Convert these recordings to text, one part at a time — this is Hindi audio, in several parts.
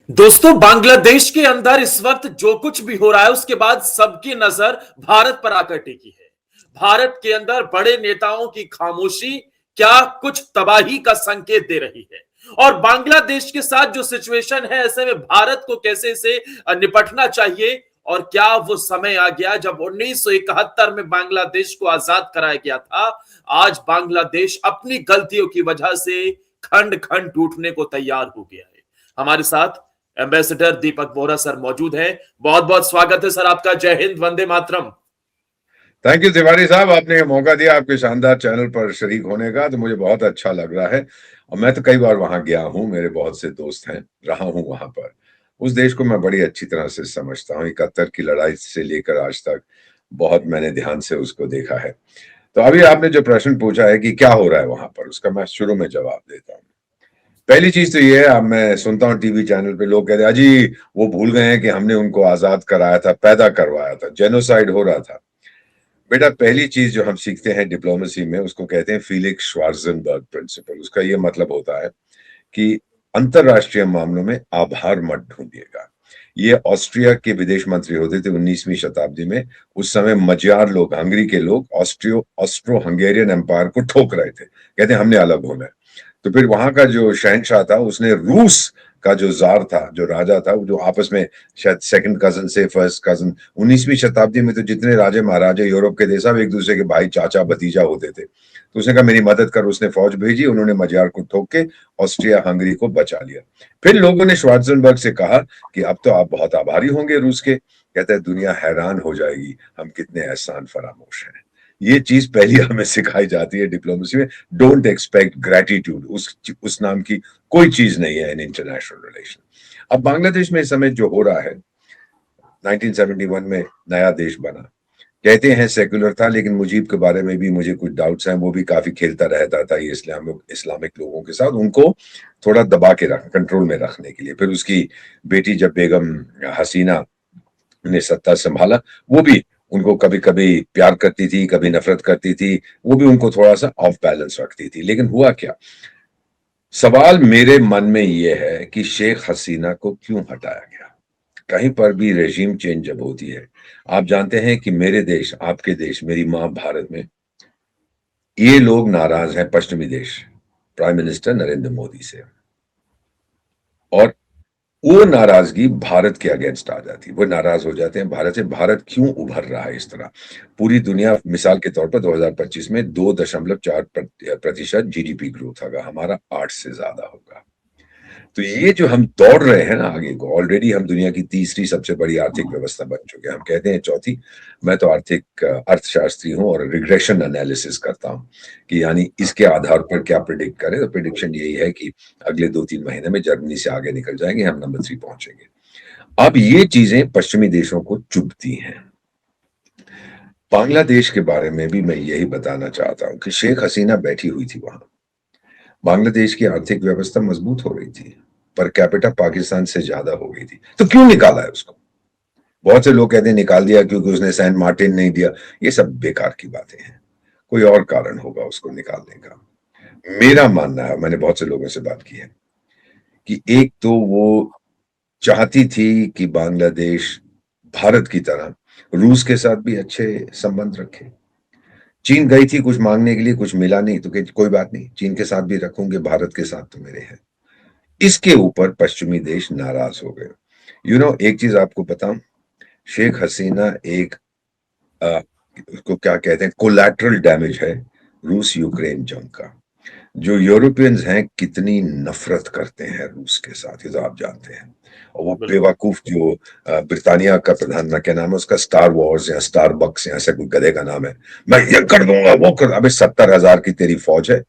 दोस्तों, बांग्लादेश के अंदर इस वक्त जो कुछ भी हो रहा है उसके बाद सबकी नजर भारत पर आकर टिकी है। भारत के अंदर बड़े नेताओं की खामोशी क्या कुछ तबाही का संकेत दे रही है। और बांग्लादेश के साथ जो सिचुएशन है, ऐसे में भारत को कैसे से निपटना चाहिए। और क्या वो समय आ गया जब 1971 में बांग्लादेश को आजाद कराया गया था। आज बांग्लादेश अपनी गलतियों की वजह से खंड खंड टूटने को तैयार हो गया है। हमारे साथ एम्बेसडर दीपक बोहरा सर मौजूद हैं। बहुत बहुत स्वागत है सर आपका। जय हिंद, वंदे मातरम। थैंक यू तिवारी साहब, आपने ये मौका दिया आपके शानदार चैनल पर शरीक होने का, तो मुझे बहुत अच्छा लग रहा है। और मैं तो कई बार वहां गया हूँ, मेरे बहुत से दोस्त हैं, रहा हूँ वहां पर। उस देश को मैं बड़ी अच्छी तरह से समझता हूँ। 71 की लड़ाई से लेकर आज तक बहुत मैंने ध्यान से उसको देखा है। तो अभी आपने जो प्रश्न पूछा है कि क्या हो रहा है वहां पर, उसका मैं शुरू में जवाब देता हूँ। पहली चीज तो ये है, अब मैं सुनता हूँ टीवी चैनल पे लोग कहते हैं अजी वो भूल गए हैं कि हमने उनको आजाद कराया था, पैदा करवाया था, जेनोसाइड हो रहा था। बेटा, पहली चीज जो हम सीखते हैं डिप्लोमेसी में, उसको कहते हैं फीलिक्स श्वार्ज़ेनबर्ग प्रिंसिपल। उसका ये मतलब होता है कि अंतरराष्ट्रीय मामलों में आभार मत ढूंढिएगा। ये ऑस्ट्रिया के विदेश मंत्री होते थे 19वीं शताब्दी में। उस समय मजार लोग, हंगरी के लोग ऑस्ट्रो हंगेरियन एम्पायर को ठोक रहे थे, कहते हैं हमने अलग होना है। तो फिर वहां का जो शहनशाह था, उसने रूस का जो जार था, जो राजा था, जो आपस में शायद सेकंड कजन से फर्स्ट कजन, 19वीं शताब्दी में तो जितने राजे महाराजे यूरोप के थे सब एक दूसरे के भाई, चाचा भतीजा होते थे। तो उसने कहा मेरी मदद कर, उसने फौज भेजी, उन्होंने मजार को ठोक के ऑस्ट्रिया हंगरी को बचा लिया। फिर लोगों ने श्वार्ज़ेनबर्ग से कहा कि अब तो आप बहुत आभारी होंगे रूस के। कहता है दुनिया हैरान हो जाएगी हम कितने एहसान फरामोश हैं। ये चीज पहली हमें सिखाई जाती है डिप्लोमेसी में। डोंट एक्सपेक्ट ग्रेटिट्यूड, उस नाम की कोई चीज नहीं है इन इंटरनेशनल रिलेशन। अब बांग्लादेश में इस समय जो हो रहा है, 1971 में नया देश बना, कहते हैं सेक्युलर था, लेकिन मुजीब के बारे में भी मुझे कुछ डाउट्स हैं। वो भी काफी खेलता रहता था ये इस्लामिक लोगों के साथ, उनको थोड़ा दबा के कंट्रोल में रखने के लिए। फिर उसकी बेटी जब बेगम हसीना ने सत्ता संभाला, वो भी उनको कभी कभी प्यार करती थी, कभी नफरत करती थी, वो भी उनको थोड़ा सा ऑफ बैलेंस रखती थी। लेकिन हुआ क्या, सवाल मेरे मन में ये है कि शेख हसीना को क्यों हटाया गया। कहीं पर भी रेजिम चेंज जब होती है, आप जानते हैं कि मेरे देश, आपके देश, मेरी माँ भारत में, ये लोग नाराज हैं पश्चिमी देश, प्राइम मिनिस्टर नरेंद्र मोदी से। और वो नाराजगी भारत के अगेंस्ट आ जाती है, वो नाराज हो जाते हैं भारत से। भारत क्यों उभर रहा है इस तरह। पूरी दुनिया, मिसाल के तौर पर 2025 में 2.4% जीडीपी ग्रोथ होगा, हमारा 8 से ज्यादा होगा। तो ये जो हम दौड़ रहे हैं ना आगे को, ऑलरेडी हम दुनिया की तीसरी सबसे बड़ी आर्थिक व्यवस्था बन चुके हैं, हम कहते हैं चौथी। मैं तो आर्थिक अर्थशास्त्री हूं और रिग्रेशन एनालिसिस करता हूं कि यानी इसके आधार पर क्या प्रिडिक्ट करें। तो प्रिडिक्शन यही है कि अगले 2-3 महीने में जर्मनी से आगे निकल जाएंगे, हम नंबर 3 पहुंचेंगे। अब ये चीजें पश्चिमी देशों को चुभती हैं। बांग्लादेश के बारे में भी मैं यही बताना चाहता हूं कि शेख हसीना बैठी हुई थी वहां, बांग्लादेश की आर्थिक व्यवस्था मजबूत हो रही थी, पर कैपिटा पाकिस्तान से ज्यादा हो गई थी। तो क्यों निकाला है उसको। बहुत से लोग कहते हैं निकाल दिया क्योंकि उसने सैंड मार्टिन नहीं दिया। ये सब बेकार की बातें हैं, कोई और कारण होगा उसको निकालने का। मेरा मानना है, मैंने बहुत से लोगों से बात की है, कि एक तो वो चाहती थी कि बांग्लादेश भारत की तरह रूस के साथ भी अच्छे संबंध रखे। चीन गई थी कुछ मांगने के लिए, कुछ मिला नहीं, तो कोई बात नहीं, चीन के साथ भी रखूंगे, भारत के साथ तो मेरे हैं। इसके ऊपर पश्चिमी देश नाराज हो गए। एक चीज आपको बताऊं, शेख हसीना एक उसको क्या कहते हैं, कोलैटरल डैमेज है रूस यूक्रेन जंग का। जो यूरोपियंस हैं कितनी नफरत करते हैं रूस के साथ, ये तो आप जानते हैं। और वो बिल्कुल। बेवकूफ जो ब्रिटानिया का प्रधान, ना क्या नाम है उसका, स्टार वॉर्स या स्टार बक्स या ऐसा कोई गधे का नाम है, मैं ये कर दूंगा वो कर। अबे 70,000 की तेरी फौज है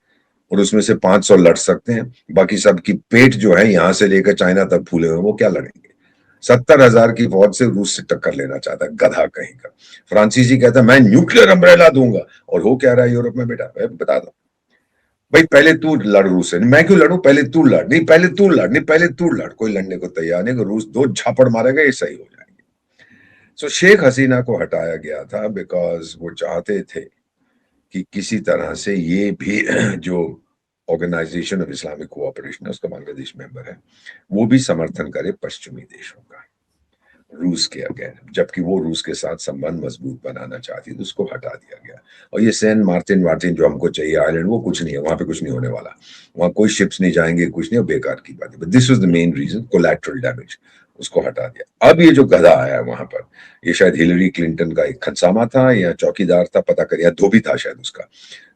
और उसमें से 500 लड़ सकते हैं, बाकी सबकी पेट जो है यहां से लेकर चाइना तक फूले हुए, वो क्या लड़ेंगे। 70,000 की फौज से रूस से टक्कर लेना चाहता है, गधा कहीं का। फ्रांसीसी कहता है मैं न्यूक्लियर अम्ब्रेला दूंगा, और हो क्या रहा है यूरोप में बेटा, बता दो भाई, पहले तू लड़ रूस से, मैं क्यों लड़ू, पहले तू लड़, नहीं पहले तू लड़, नहीं पहले तू लड़। कोई लड़ने को तैयार नहीं, रूस दो झापड़ मारेगा ये सही हो जाएंगे। सो शेख हसीना को हटाया गया था बिकॉज वो चाहते थे कि किसी तरह से ये भी जो ऑर्गेनाइजेशन ऑफ इस्लामिक कोऑपरेशन है, उसका बांग्लादेश मेंबर है, वो भी समर्थन करे पश्चिमी देशों का रूस के अगेंस्ट, जबकि वो रूस के साथ संबंध मजबूत बनाना चाहती तो उसको हटा दिया गया। और ये सेंट मार्टिन मार्टिन जो हमको चाहिए आइलैंड, वो कुछ नहीं है, वहां पे कुछ नहीं होने वाला, वहां कोई शिप्स नहीं जाएंगे, कुछ नहीं, बेकार की बात है। But this was the main reason, collateral damage, उसको हटा दिया। अब ये जो गधा आया है वहां पर, ये शायद हिलरी क्लिंटन का एक खनसामा था या चौकीदार था, पता कर, या धोबी था शायद उसका,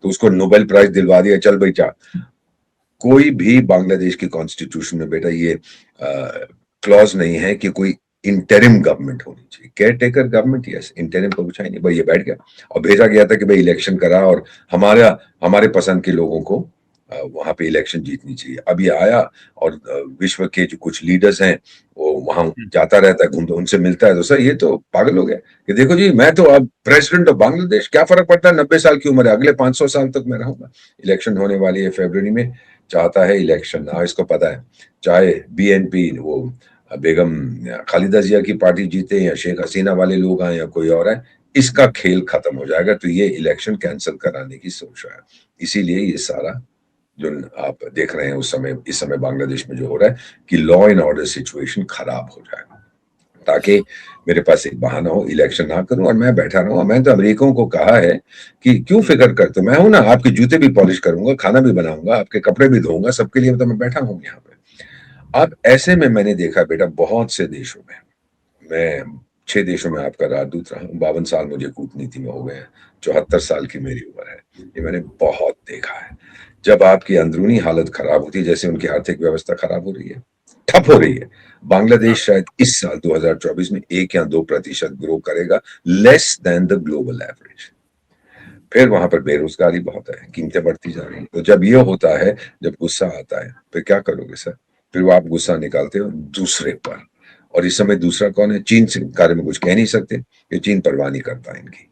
तो उसको नोबेल प्राइज दिलवा दिया, चल भाई जा। कोई भी बांग्लादेश की कॉन्स्टिट्यूशन में बेटा ये क्लॉज नहीं है कि कोई इंटरिम गवर्नमेंट होनी चाहिए, care taker government, yes, interim को कुछ नहीं, भाई ये बैठ गया और भेजा गया था कि भाई इलेक्शन करा और हमारे पसंद के लोगों को वहां पे इलेक्शन जीतनी चाहिए। अब ये आया और विश्व के जो कुछ लीडर्स हैं वो वहां जाता रहता है, घूमता, उनसे मिलता है, तो सर ये तो पागल हो गया कि देखो जी मैं तो अब प्रेसिडेंट ऑफ बांग्लादेश, क्या फर्क पड़ता है, 90 साल की उम्र है, अगले 500 साल तक मैं रहूंगा। इलेक्शन होने वाली है फरवरी में, चाहता है इलेक्शन ना, इसको पता है चाहे बीएनपी वो बेगम खालिदा जिया की पार्टी जीते या शेख हसीना वाले लोग आए या कोई और है, इसका खेल खत्म हो जाएगा, तो ये इलेक्शन कैंसिल कराने की सोच रहा है। इसीलिए ये सारा जो आप देख रहे हैं इस समय बांग्लादेश में जो हो रहा है कि लॉ एंड ऑर्डर सिचुएशन खराब हो जाएगा, ताकि मेरे पास एक बहाना हो, इलेक्शन ना करूं और मैं बैठा रहूं। मैं तो अमेरिकन को कहा है कि क्यों फिक्र करते हो, मैं हूं ना, आपके जूते भी पॉलिश करूंगा, खाना भी बनाऊंगा, आपके कपड़े भी धोऊंगा, सबके लिए तो मैं बैठा हूं यहाँ पे। अब ऐसे में मैंने देखा बेटा बहुत से देशों में, मैं 6 देशों में आपका राजदूत रहा हूं, 52 साल मुझे कूटनीति में हो गए हैं, 74 साल की मेरी उम्र है, ये मैंने बहुत देखा है। जब आपकी अंदरूनी हालत खराब होती है, जैसे उनकी आर्थिक व्यवस्था खराब हो रही है, ठप हो रही है, बांग्लादेश शायद इस साल 2024 में 1 या 2% ग्रो करेगा, less than the global average. फिर वहां पर बेरोजगारी बहुत है, कीमतें बढ़ती जा रही हैं। तो जब ये होता है, जब गुस्सा आता है, फिर क्या करोगे सर? फिर वो आप गुस्सा निकालते हो दूसरे पर, और इस समय दूसरा कौन है? चीन से बारे में कुछ कह नहीं सकते, ये चीन परवाह नहीं करता इनकी।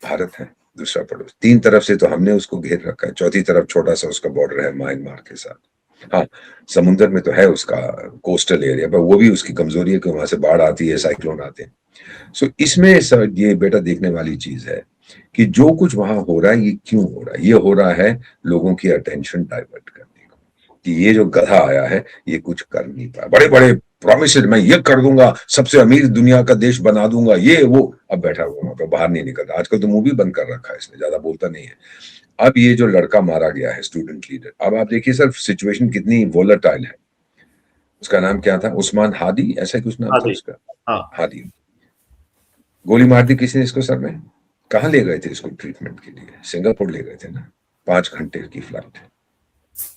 भारत है दूसरा पड़ोस, 3 तरफ से तो हमने उसको घेर रखा है, चौथी तरफ छोटा सा उसका बॉर्डर है म्यांमार के साथ। हाँ, समुद्र में तो है उसका कोस्टल एरिया, पर वो भी उसकी कमजोरी है कि वहां से बाढ़ आती है, साइक्लोन आते हैं। सो इसमें सर ये बेटा देखने वाली चीज है कि जो कुछ वहां हो रहा है ये क्यों हो रहा है? ये हो रहा है लोगों की अटेंशन डाइवर्ट करने को, कि ये जो गधा आया है ये कुछ कर नहीं पाया, बड़े बड़े प्रॉमिस, मैं ये कर दूंगा, सबसे अमीर दुनिया का देश बना दूंगा, ये वो, अब बैठा हुआ वहां पर बाहर नहीं निकलता। आजकल तो मुंह भी बंद कर रखा है इसने, ज्यादा बोलता नहीं है। अब ये जो लड़का मारा गया है स्टूडेंट लीडर, अब आप देखिए सर सिचुएशन कितनी वोलेटाइल है। उसका नाम क्या था? उस्मान हादी, ऐसा कुछ नाम था उसका। हाँ, हादी, गोली मार दी किसी ने इसको सर में। कहाँ ले गए थे इसको ट्रीटमेंट के लिए? सिंगापुर ले गए थे ना, 5 घंटे की फ्लाइट।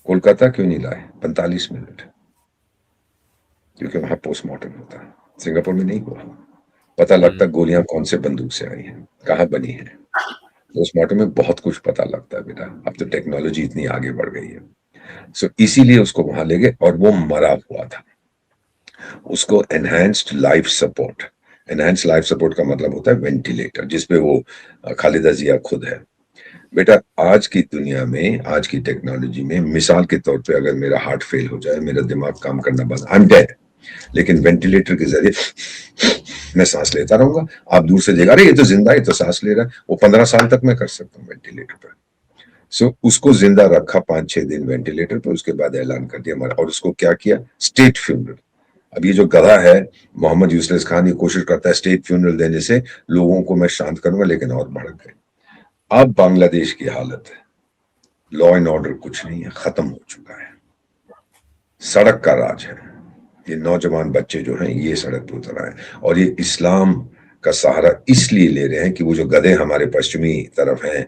कोलकाता क्यों नहीं लाए? 45 मिनट, क्योंकि वहां पोस्टमार्टम होता है, सिंगापुर में नहीं हुआ। पता लगता गोलियां कौन से बंदूक से आई हैं, कहाँ बनी है। पोस्टमार्टम में बहुत कुछ पता लगता है बेटा, अब तो टेक्नोलॉजी इतनी आगे बढ़ गई है। सो इसीलिए उसको वहां ले गए, और वो मरा हुआ था। उसको enhanced life support, enhance life support का मतलब होता है वेंटिलेटर, जिसपे वो खालिदा जिया खुद है। बेटा आज की दुनिया में, आज की टेक्नोलॉजी में, मिसाल के तौर पे अगर मेरा हार्ट फेल हो जाए, मेरा दिमाग काम करना बंद, आई एम डेड, लेकिन वेंटिलेटर के जरिए मैं सांस लेता रहूंगा। आप दूर से देखा, अरे ये तो जिंदा है, ये तो सांस ले रहा है, वो 15 साल तक मैं कर सकता हूँ वेंटिलेटर पर। सो उसको जिंदा रखा 5-6 दिन वेंटिलेटर पर, उसके बाद ऐलान कर दिया हमारा, और उसको क्या किया? State funeral. अब ये जो गधा है मोहम्मद यूसुफ खान, ये कोशिश करता है स्टेट फ्यूनरल देने से लोगों को मैं शांत करूंगा, लेकिन और भड़क गए। अब बांग्लादेश की हालत है, लॉ एंड ऑर्डर कुछ नहीं है, खत्म हो चुका है, सड़क का राज है। ये नौजवान बच्चे जो हैं ये सड़क पर उतर आए, और ये इस्लाम का सहारा इसलिए ले रहे हैं कि वो जो गधे हमारे पश्चिमी तरफ हैं,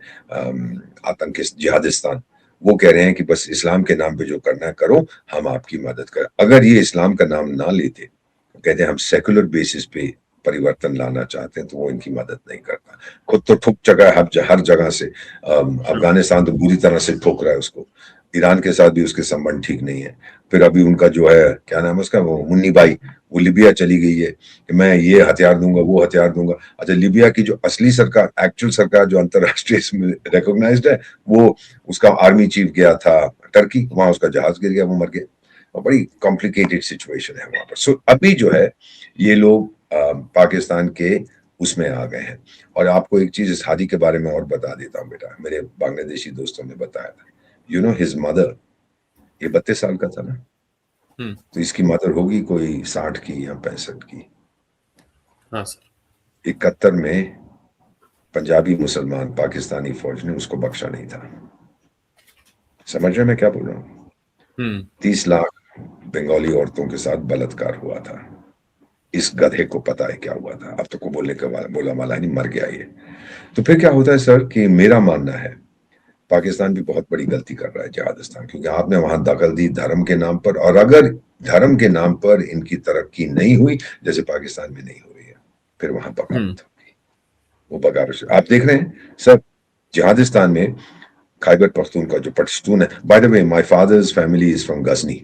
आतंकिस्त जिहादिस्तान, वो कह रहे हैं कि बस इस्लाम के नाम पे जो करना है करो, हम आपकी मदद करें। अगर ये इस्लाम का नाम ना लेते, कहते हैं हम सेकुलर बेसिस पे परिवर्तन लाना चाहते हैं, तो वो इनकी मदद नहीं करता। खुद तो ठुक चुका है हर जगह से। अफगानिस्तान तो बुरी तरह से ठोक रहा है उसको, ईरान के साथ भी उसके संबंध ठीक नहीं है। फिर अभी उनका जो है, क्या नाम है उसका, वो मुन्नी भाई, वो लिबिया चली गई है कि मैं ये हथियार दूंगा, वो हथियार दूंगा। अच्छा, लिबिया की जो असली सरकार, एक्चुअल सरकार जो अंतरराष्ट्रीय रिकॉग्नाइज्ड है, वो उसका आर्मी चीफ गया था टर्की, वहां उसका जहाज गिर गया, वो मर गया, और बड़ी कॉम्प्लिकेटेड सिचुएशन है वहां पर। सो अभी जो है ये लोग पाकिस्तान के उसमें आ गए हैं। और आपको एक चीज इस हादी के बारे में और बता देता हूँ बेटा, मेरे बांग्लादेशी दोस्तों ने बताया था, यू नो हिज मदर, ये 32 साल का था ना, तो इसकी मदर होगी कोई 60 की या 65 की। हाँ सर। 71 में पंजाबी मुसलमान पाकिस्तानी फौज ने उसको बख्शा नहीं था। समझ रहे मैं क्या बोल रहा हूँ? 30 लाख बंगाली औरतों के साथ बलात्कार हुआ था। इस गधे को पता है क्या हुआ था। अब तो को बोलने का बोला वाला नहीं, मर गया ये। तो फिर क्या होता है सर कि मेरा मानना है पाकिस्तान भी बहुत बड़ी गलती कर रहा है जिहादिस्तान, क्योंकि आपने वहां दखल दी धर्म के नाम पर, और अगर धर्म के नाम पर इनकी तरक्की नहीं हुई जैसे पाकिस्तान में नहीं हो रही है, फिर वहां बगावत होगी। वो बगावत आप देख रहे हैं सर जिहादिस्तान में। खैबर पख्तूनख्वा जो पश्तून है, by the way my father's family is from Ghazni,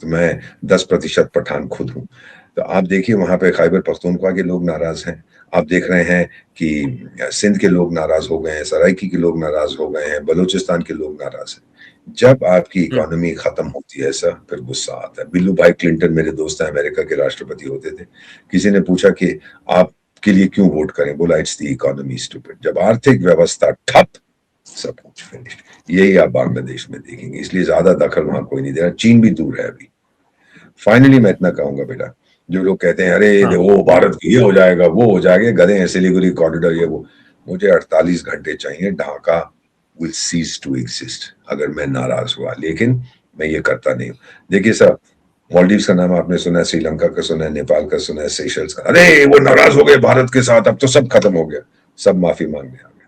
तो मैं 10% पठान खुद हूं। तो आप देखिए वहां पे खैबर पख्तूनख्वा के लोग नाराज हैं। आप देख रहे हैं कि सिंध के लोग नाराज हो गए हैं, सराइकी के लोग नाराज हो गए हैं, बलूचिस्तान के लोग नाराज हैं। जब आपकी इकोनॉमी खत्म होती है सर, फिर गुस्सा आता है। बिल्लू भाई क्लिंटन मेरे दोस्त हैं, अमेरिका के राष्ट्रपति होते थे। किसी ने पूछा कि आप के लिए क्यों वोट करें, बोला इट्स द इकोनॉमी स्टूपिड। जब आर्थिक व्यवस्था ठप, सब कुछ फिनिश्ड। यही आप बांग्लादेश में देखेंगे, इसलिए ज्यादा दखल वहां कोई नहीं दे रहा। चीन भी दूर है अभी। फाइनली मैं इतना कहूंगा बेटा, जो लोग कहते हैं अरे वो भारत की ये हो जाएगा वो हो जाएगा, गधे हैं, सिलीगुड़ी कॉरिडोर ये वो, मुझे 48 घंटे चाहिए, Dhaka will cease to exist अगर मैं नाराज हुआ, लेकिन मैं ये करता नहीं हूं। देखिए सर, मालदीव का नाम आपने सुना है, श्रीलंका का सुना है, नेपाल का सुना है, सेशल्स का, अरे वो नाराज हो गए भारत के साथ, अब तो सब खत्म हो गया। सब माफी मांगने आ गए,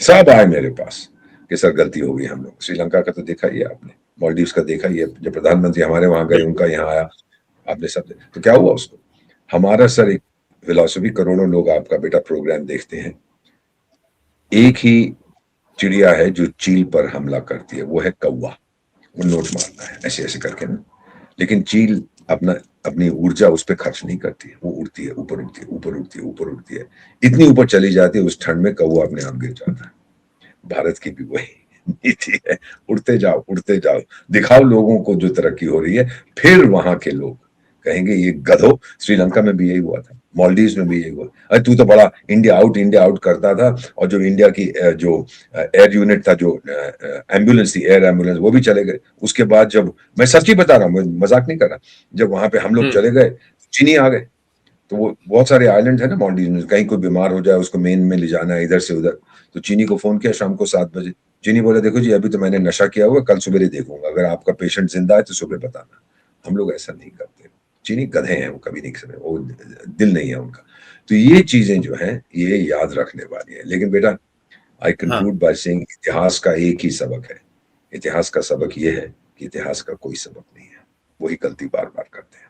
सब आए मेरे पास कि सर गलती हो गई हम लोग। श्रीलंका का तो देखा ही है आपने, मालदीव का देखा ही है, जब प्रधानमंत्री हमारे वहां गए उनका यहाँ आया, आपने सब तो क्या हुआ उसको। हमारा सर एक फिलॉसफी, करोड़ों लोग आपका बेटा प्रोग्राम देखते हैं, एक ही चिड़िया है जो चील पर हमला करती है, वो है कौवा। वो नोट मारता है ऐसे ऐसे करके ना, लेकिन चील अपनी ऊर्जा उस पर खर्च नहीं करती है। वो उड़ती है, ऊपर उड़ती है, ऊपर उड़ती है, ऊपर उड़ती है, इतनी ऊपर चली जाती है उस ठंड में कौवा अपने आप गिर जाता है। भारत की भी वही नीति है, उड़ते जाओ उड़ते जाओ, दिखाओ लोगों को जो तरक्की हो रही है, फिर वहां के लोग कहेंगे ये गधो। श्रीलंका में भी यही हुआ था, मालदीव्स में भी यही हुआ। अरे तू तो बड़ा इंडिया आउट करता था, और जो इंडिया की जो एयर यूनिट था, जो एम्बुलेंस थी, एयर एम्बुलेंस, वो भी चले गए। उसके बाद जब, मैं सच ही बता रहा हूँ, मजाक नहीं कर रहा, जब वहां पे हम लोग चले गए, चीनी आ गए। तो वो बहुत सारे आइलैंड है ना मालदीव में, कहीं कोई बीमार हो जाए उसको मेन में ले जाना है इधर से उधर, तो चीनी को फोन किया शाम को 7 बजे। चीनी बोला देखो जी अभी तो मैंने नशा किया हुआ, कल सुबह देखूंगा, अगर आपका पेशेंट जिंदा है तो सुबह बताना। हम लोग ऐसा नहीं करते, चीनी गधे हैं, वो कभी नहीं कर, वो दिल नहीं है उनका। तो ये चीजें जो है ये याद रखने वाली है। लेकिन बेटा आई कंक्लूड बाय सेइंग, इतिहास का एक ही सबक है, इतिहास का सबक ये है कि इतिहास का कोई सबक नहीं है, वही गलती बार बार करते हैं।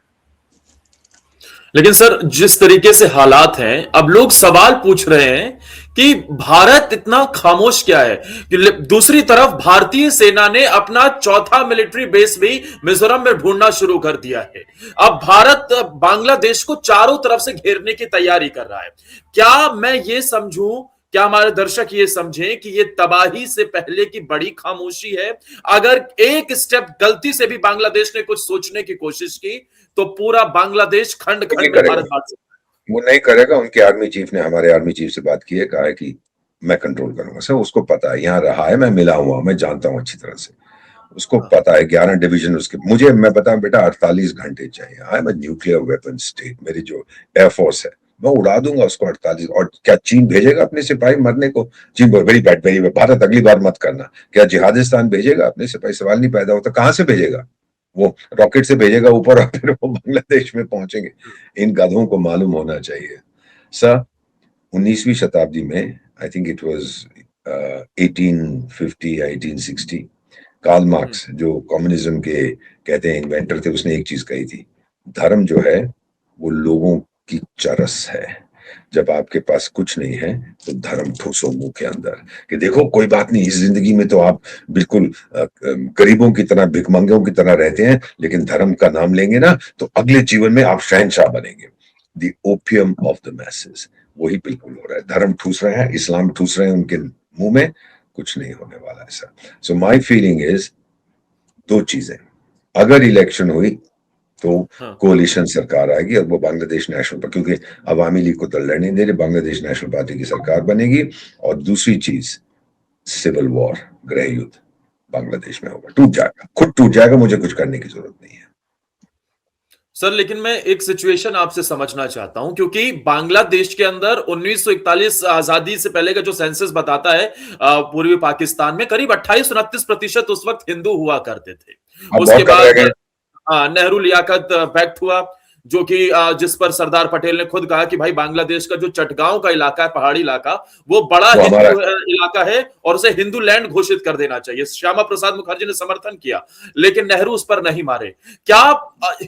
लेकिन सर जिस तरीके से हालात हैं, अब लोग सवाल पूछ रहे हैं कि भारत इतना खामोश क्या है, कि दूसरी तरफ भारतीय सेना ने अपना चौथा मिलिट्री बेस भी मिजोरम में ढूंढना शुरू कर दिया है। अब भारत बांग्लादेश को चारों तरफ से घेरने की तैयारी कर रहा है। क्या मैं ये समझूं, क्या हमारे दर्शक ये समझें कि ये तबाही से पहले की बड़ी खामोशी है? अगर एक स्टेप गलती से भी बांग्लादेश ने कुछ सोचने की कोशिश की तो पूरा बांग्लादेश खंड खंड में भारत बांट सकता है। वो नहीं करेगा। उनके आर्मी चीफ ने हमारे आर्मी चीफ से बात की है, कहा है कि मैं कंट्रोल करूंगा। सर उसको पता है, यहाँ रहा है, मैं मिला हुआ, मैं जानता हूँ अच्छी तरह से, उसको पता है 11 डिवीजन उसके। मुझे, मैं बताऊं बेटा, 48 घंटे चाहिए। I am nuclear weapon state, मेरी जो एयरफोर्स है, मैं उड़ा दूंगा उसको 48। और क्या चीन भेजेगा अपने सिपाही मरने को? चीन very bad, very bad, Bharat अगली बार मत करना। क्या जिहादिस्तान भेजेगा अपने सिपाही? सवाल नहीं पैदा होता। कहां से भेजेगा? वो रॉकेट से भेजेगा ऊपर, और फिर वो बांग्लादेश में पहुंचेंगे। इन गधों को मालूम होना चाहिए सर, 19वीं शताब्दी में, आई थिंक इट वाज 1850 या 1860, कार्ल मार्क्स जो कम्युनिज्म के कहते हैं इन्वेंटर थे, उसने एक चीज कही थी, धर्म जो है वो लोगों की चरस है। जब आपके पास कुछ नहीं है तो धर्म ठूसो मुंह के अंदर, कि देखो कोई बात नहीं, इस जिंदगी में तो आप बिल्कुल गरीबों की तरह, भिखमंगों की तरह रहते हैं, लेकिन धर्म का नाम लेंगे ना तो अगले जीवन में आप शहंशाह बनेंगे। The opium of the messes, वही बिल्कुल हो रहा है। धर्म ठूस रहे हैं, इस्लाम ठूस रहे हैं उनके मुंह में, कुछ नहीं होने वाला है sir. So my feeling is, दो चीजें, अगर इलेक्शन हुई तो कोalition सरकार आएगी, और वो बांग्लादेश नेशनल पर, क्योंकि अवामी लीग को तो लड़ने दे रहे, बांग्लादेश नेशनल पार्टी की सरकार बनेगी। और दूसरी चीज, सिविल वॉर, गृह युद्ध, बांग्लादेश में होगा, टूट जाएगा, खुद टूट जाएगा, मुझे कुछ करने की जरूरत नहीं है। सर लेकिन मैं एक सिचुएशन आपसे समझना चाहता हूं, क्योंकि बांग्लादेश के अंदर 1941 आजादी से पहले का जो सेंसस बताता है पूर्वी पाकिस्तान में करीब 28-29% उस वक्त हिंदू हुआ करते थे। अब उसके बहुत कम रह बाद गए। नेहरू लियाकत पैक्ट हुआ, जो कि जिस पर सरदार पटेल ने खुद कहा कि भाई बांग्लादेश का जो चटगांव का इलाका है, पहाड़ी इलाका, वो बड़ा वो हमारा। हिंदू इलाका है और उसे हिंदू लैंड घोषित कर देना चाहिए। श्यामा प्रसाद मुखर्जी ने समर्थन किया, लेकिन नेहरू उस पर नहीं मारे। क्या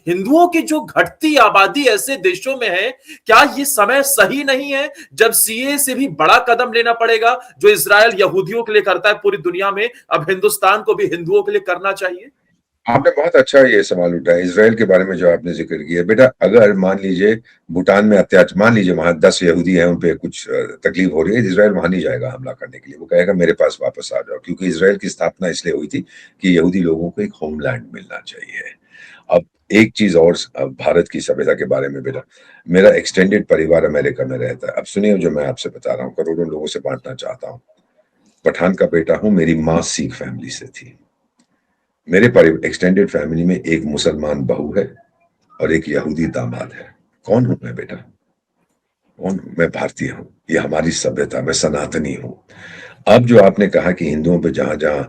हिंदुओं की जो घटती आबादी ऐसे देशों में है, क्या ये समय सही नहीं है जब सीए से भी बड़ा कदम लेना पड़ेगा, जो इजराइल यहूदियों के लिए करता है पूरी दुनिया में, अब हिंदुस्तान को भी हिंदुओं के लिए करना चाहिए? आपने बहुत अच्छा ये सवाल उठाया इसराइल के बारे में जो आपने जिक्र किया। बेटा, अगर मान लीजिए भूटान में अत्याचार, मान लीजिए वहां 10 यहूदी हैं, उन पे कुछ तकलीफ हो रही है, इसराइल वहां नहीं जाएगा हमला करने के लिए। वो कहेगा मेरे पास वापस आ जाओ, क्योंकि इसराइल की स्थापना इसलिए हुई थी कि यहूदी लोगों को एक होमलैंड मिलना चाहिए। अब एक चीज और, अब भारत की सभ्यता के बारे में बेटा, मेरा एक्सटेंडेड परिवार अमेरिका में रहता है। अब सुनिए जो मैं आपसे बता रहा हूँ, करोड़ों लोगों से बांटना चाहता हूँ। पठान का बेटा हूं, मेरी माँ सिख फैमिली से थी। मेरे एक्सटेंडेड फैमिली में एक मुसलमान बहू है और एक यहूदी दामाद है। कौन हूं मैं बेटा? कौन हूं मैं? भारतीय हूं। ये हमारी सभ्यता, मैं सनातनी हूं। अब जो आपने कहा कि हिंदुओं पे जहां जहां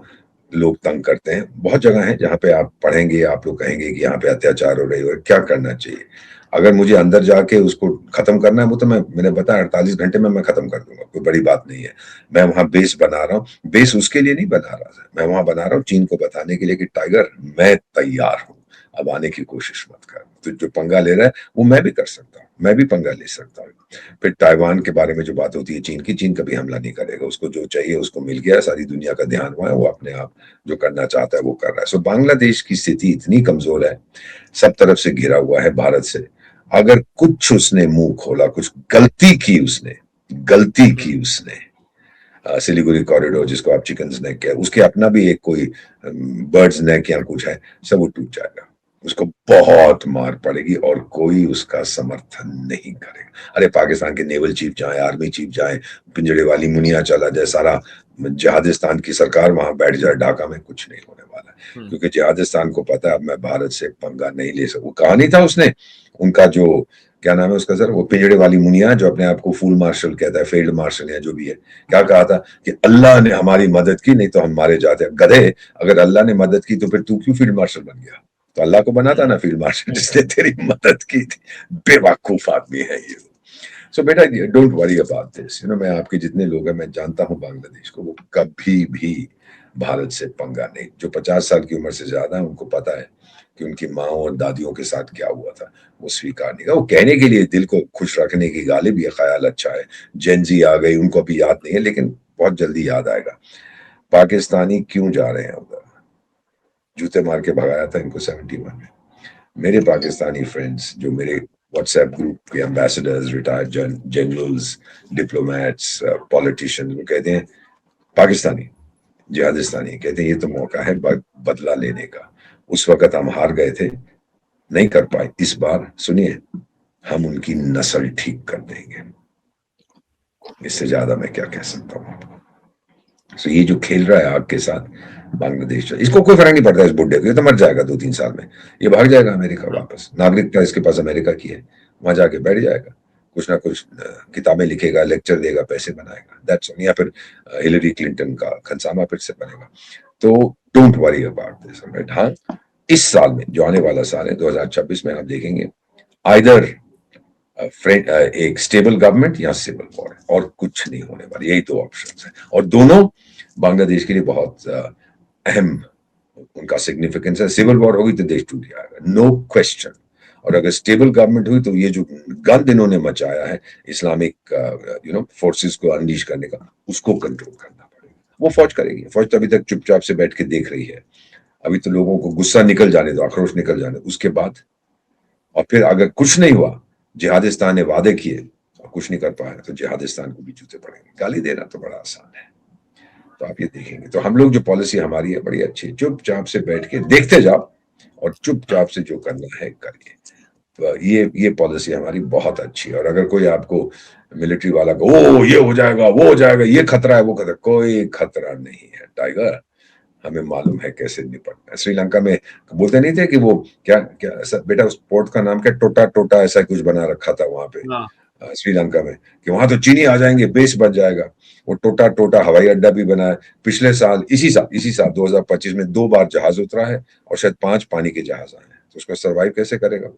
लोग तंग करते हैं, बहुत जगह है जहां पे आप पढ़ेंगे, आप लोग कहेंगे कि यहाँ पे अत्याचार हो रही है, क्या करना चाहिए। अगर मुझे अंदर जाके उसको खत्म करना है, वो तो मैंने बताया 48 घंटे में मैं खत्म कर दूंगा, कोई बड़ी बात नहीं है। मैं वहां बेस बना रहा हूँ, बेस उसके लिए नहीं बना रहा, मैं वहां बना रहा हूँ चीन को बताने के लिए कि टाइगर मैं तैयार हूँ, अब आने की कोशिश मत कर। तो जो पंगा ले रहा है वो मैं भी कर सकता हूँ, मैं भी पंगा ले सकता हूँ। फिर ताइवान के बारे में जो बात होती है चीन की, चीन कभी हमला नहीं करेगा, उसको जो चाहिए उसको मिल गया, सारी दुनिया का ध्यान हुआ है, वो अपने आप जो करना चाहता है वो कर रहा है। सो बांग्लादेश की स्थिति इतनी कमजोर है, सब तरफ से घिरा हुआ है भारत से। अगर कुछ उसने मुंह खोला, कुछ गलती की उसने, गलती की उसने, सिलीगुड़ी कॉरिडोर जिसको आप चिकन नेक कह, उसके अपना भी एक कोई बर्ड्स नेक या कुछ है, सब वो टूट जाएगा। उसको बहुत मार पड़ेगी और कोई उसका समर्थन नहीं करेगा। अरे पाकिस्तान के नेवल चीफ जाए, आर्मी चीफ जाए, पिंजड़े वाली मुनिया चला जाए, सारा जिहादिस्तान की सरकार वहां बैठ जाए ढाका में, कुछ नहीं होने वाला है। क्योंकि जिहादिस्तान को पता है अब मैं भारत से पंगा नहीं ले सकता। वो कहा नहीं था उसने, उनका जो क्या नाम है उसका सर, वो पिंजड़े वाली मुनिया जो अपने आप को फूल मार्शल कहता है, फील्ड मार्शल या जो भी है, क्या कहा था कि अल्लाह ने हमारी मदद की, नहीं तो हम मारे जाते। गधे, अगर अल्लाह ने मदद की तो फिर तू क्यों फील्ड मार्शल बन गया? तो अल्लाह को बनाता ना फील्ड मार्शल जिसने तेरी मदद की थी। बेवकूफ आदमी है ये। सो बेटा डोंट वरी अबाउट दिस, मैं आपके जितने लोग हैं, मैं जानता हूं बांग्लादेश को, वो कभी भी भारत से पंगा नहीं। जो 50 साल की उम्र से ज्यादा है उनको पता है कि उनकी माओ और दादियों के साथ क्या हुआ था, वो स्वीकार नहीं। वो कहने के लिए दिल को खुश रखने की गालिब, ये ख्याल अच्छा है। जेनजी आ गई, उनको अभी याद नहीं है, लेकिन बहुत जल्दी याद आएगा। पाकिस्तानी क्यों जा रहे हैं उधर? जूते मार के भगाया था इनको 71 में। मेरे पाकिस्तानी फ्रेंड्स जो मेरे व्हाट्सएप ग्रुप के ambassadors, retired generals, diplomats, politicians, वो कहते हैं पाकिस्तानी जिहादिस्तानी, कहते हैं ये तो मौका है बदला लेने का। उस वक्त हम हार गए थे, नहीं कर पाए। इस बार सुनिए, हम उनकी नस्ल ठीक कर देंगे। इससे ज्यादा मैं क्या कह सकता हूँ आपको। तो ये जो खेल रहा है आग के साथ बांग्लादेश, इसको कोई फर्क नहीं पड़ता इस बुढ़े को, ये तो मर जाएगा 2-3 साल में, ये भाग जाएगा अमेरिका वापस। नागरिकता इसके पास अमेरिका की है, वहां जाके बैठ जाएगा, कुछ ना कुछ किताबें लिखेगा, लेक्चर देगा, पैसे बनाएगा, दैट्स ऑल। या फिर हिलरी क्लिंटन का खनसामा फिर से बनेगा। तो डोंट वरी अबाउट दिस। हाँ, इस साल में जो आने वाला साल है 2026 में, आप देखेंगे आइदर एक स्टेबल गवर्नमेंट या सिविल वॉर, और कुछ नहीं होने वाला। यही दो ऑप्शंस हैं, और दोनों बांग्लादेश के लिए बहुत अहम उनका सिग्निफिकेंस है। सिविल वॉर होगी तो देश टूट जाएगा, नो क्वेश्चन। और अगर स्टेबल गवर्नमेंट हुई तो ये जो गंद इन्होंने मचाया है इस्लामिक फोर्सेस को अनलीश करने का, उसको कंट्रोल करना पड़ेगा। वो फौज करेगी, फौज तो अभी तक चुपचाप से बैठ के देख रही है। अभी तो लोगों को गुस्सा निकल जाने दो, आक्रोश निकल जाने दो, उसके बाद। और फिर अगर कुछ नहीं हुआ, जिहादिस्तान ने वादे किए और कुछ नहीं कर पाया, तो जिहादिस्तान को भी जूते पड़ेंगे। गाली देना तो बड़ा आसान है, तो आप ये देखेंगे। तो हम लोग जो पॉलिसी हमारी है बड़ी अच्छी है, चुपचाप से बैठ के देखते जाओ और चुपचाप से जो करना है करिए। तो ये पॉलिसी हमारी बहुत अच्छी है। और अगर कोई आपको मिलिट्री वाला को, ओ ये हो जाएगा, वो हो जाएगा, ये खतरा है, वो खतरा, कोई खतरा नहीं है टाइगर। हमें मालूम है कैसे निपटना है। श्रीलंका में बोलते नहीं थे कि वो क्या क्या ऐसा बेटा, उस पोर्ट का नाम क्या, टोटा टोटा ऐसा कुछ बना रखा था वहां पे हाँ। श्रीलंका में, कि वहां तो चीनी आ जाएंगे, बेस बन जाएगा। वो टोटा टोटा हवाई अड्डा भी बना है। पिछले साल इसी साल 2025 में 2 बार जहाज उतरा है और शायद 5 पानी के जहाज आए हैं। तो उसका सर्वाइव कैसे करेगा वो?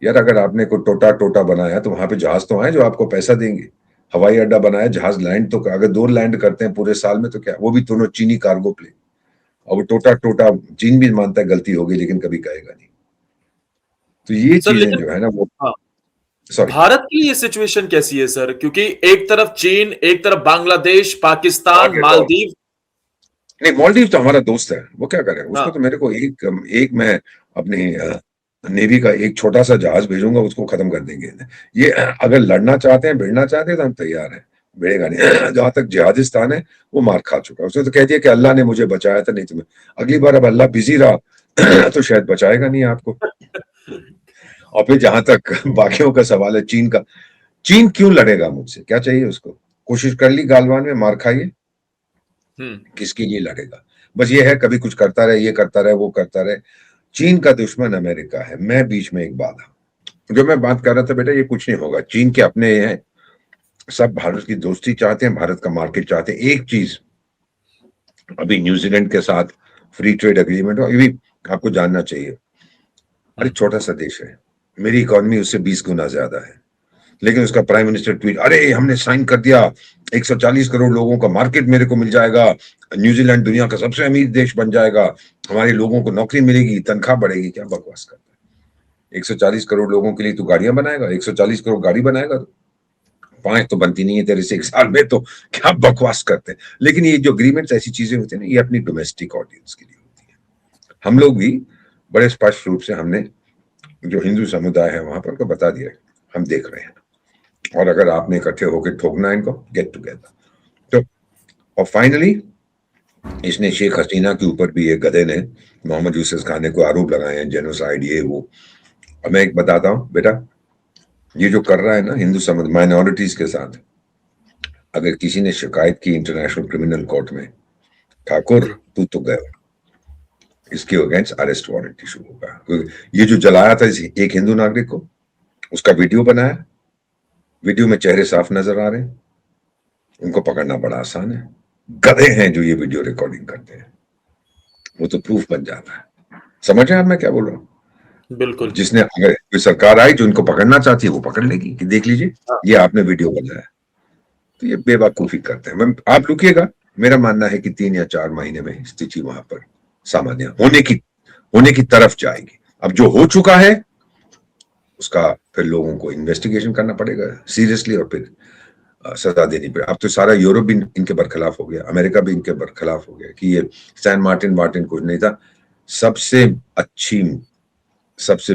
यार अगर आपने कोई टोटा टोटा बनाया तो वहां पे जहाज तो आए जो आपको पैसा देंगे। हवाई अड्डा बनाया, जहाज लैंड तो अगर 2 लैंड करते हैं पूरे साल में तो क्या, वो भी दोनों चीनी कार्गो प्लेन। और वो टोटा टोटा चीन भी मानता है गलती होगी लेकिन कभी कहेगा नहीं। तो ये सर चीजें लेकिन जो है ना वो, हाँ, सॉरी। भारत की ये सिचुएशन कैसी है सर? क्योंकि एक तरफ चीन, एक तरफ बांग्लादेश, पाकिस्तान, आगे तो मालदीव। नहीं, मालदीव तो हमारा दोस्त है, वो क्या करेगा उसको? हाँ। तो मेरे को एक मैं अपनी नेवी का एक छोटा सा जहाज भेजूंगा, उसको खत्म कर देंगे। ये अगर लड़ना चाहते हैं, भिड़ना चाहते हैं तो हम तैयार हैं, भिड़ेगा नहीं। जहां तक जिहादिस्तान है वो मार खा चुका है। उसने तो कह दिया कि अल्लाह ने मुझे बचाया था, नहीं तुम्हें। अगली बार अब अल्लाह बिजी रहा तो शायद बचाएगा नहीं आपको। और फिर जहां तक बाकियों का सवाल है, चीन का, चीन क्यों लड़ेगा मुझसे? क्या चाहिए उसको? कोशिश कर ली गालवान में, मार खाइए। हम्म। किसके लिए लड़ेगा? बस ये है कभी कुछ करता रहे, ये करता रहे, वो करता रहे। चीन का दुश्मन अमेरिका है, मैं बीच में एक बाधा। जो मैं बात कर रहा था बेटा, ये कुछ नहीं होगा। चीन के अपने हैं, सब भारत की दोस्ती चाहते हैं, भारत का मार्केट चाहते हैं। एक चीज, अभी न्यूजीलैंड के साथ फ्री ट्रेड एग्रीमेंट हो, ये भी आपको जानना चाहिए। अरे छोटा सा देश है, मेरी इकोनॉमी उससे 20 गुना ज्यादा है, लेकिन उसका प्राइम मिनिस्टर ट्वीट, अरे हमने साइन कर दिया, 140 करोड़ लोगों का मार्केट मेरे को मिल जाएगा, न्यूजीलैंड दुनिया का सबसे अमीर देश बन जाएगा, हमारे लोगों को नौकरी मिलेगी, तनख्वाह बढ़ेगी। क्या बकवास करता है? 140 करोड़ लोगों के लिए तू गाड़ियां बनाएगा? 140 करोड़ गाड़ी बनाएगा तो 5 तो बनती नहीं है तेरे से एक साल में, तो क्या बकवास करते हैं। लेकिन ये जो अग्रीमेंट्स ऐसी चीजें होती है ना, ये अपनी डोमेस्टिक ऑडियंस के लिए होती है। हम लोग भी बड़े स्पष्ट रूप से हमने जो हिंदू समुदाय है वहां पर उनको बता दिया है, हम देख रहे हैं, और अगर आपने इकट्ठे होकर ठोकना है इनको, गेट टुगेदर। तो और फाइनली इसने शेख हसीना के ऊपर भी, एक गधे ने, मोहम्मद यूसुफ खाने को आरोप लगाए हैं, जेनोसाइड ये वो। अब मैं एक बताता हूं बेटा, ये जो कर रहा है ना हिंदू समुदाय माइनॉरिटीज के साथ, अगर किसी ने शिकायत की इंटरनेशनल क्रिमिनल कोर्ट में, ठाकुर जी। तू तो गए, इसके अगेंस्ट अरेस्ट वारंट इशू होगा। ये जो जलाया था एक हिंदू नागरिक को, उसका वीडियो बनाया, वीडियो में चेहरे साफ नजर आ रहे हैं, उनको पकड़ना बड़ा आसान है। गधे हैं जो ये वीडियो रिकॉर्डिंग करते हैं, वो तो प्रूफ बन जाता है। समझ रहे हैं आप मैं क्या बोल रहा हूँ? बिल्कुल। जिसने, अगर कोई सरकार आई जो इनको पकड़ना चाहती है, वो पकड़ लेगी कि देख लीजिए हाँ। ये आपने वीडियो बनाया। तो ये बेवकूफी करते हैं। आप रुकिएगा, मेरा मानना है कि 3 या 4 महीने में स्थिति वहां पर सामान्य होने की तरफ जाएगी। अब जो हो चुका है उसका फिर लोगों को इन्वेस्टिगेशन करना पड़ेगा सीरियसली, और फिर सजा देनी पड़े। अब तो सारा यूरोप भी इनके बरखिलाफ हो गया, अमेरिका भी इनके बरखिलाफ हो गया कि ये सैन मार्टिन मार्टिन कुछ नहीं था। सबसे अच्छी, सबसे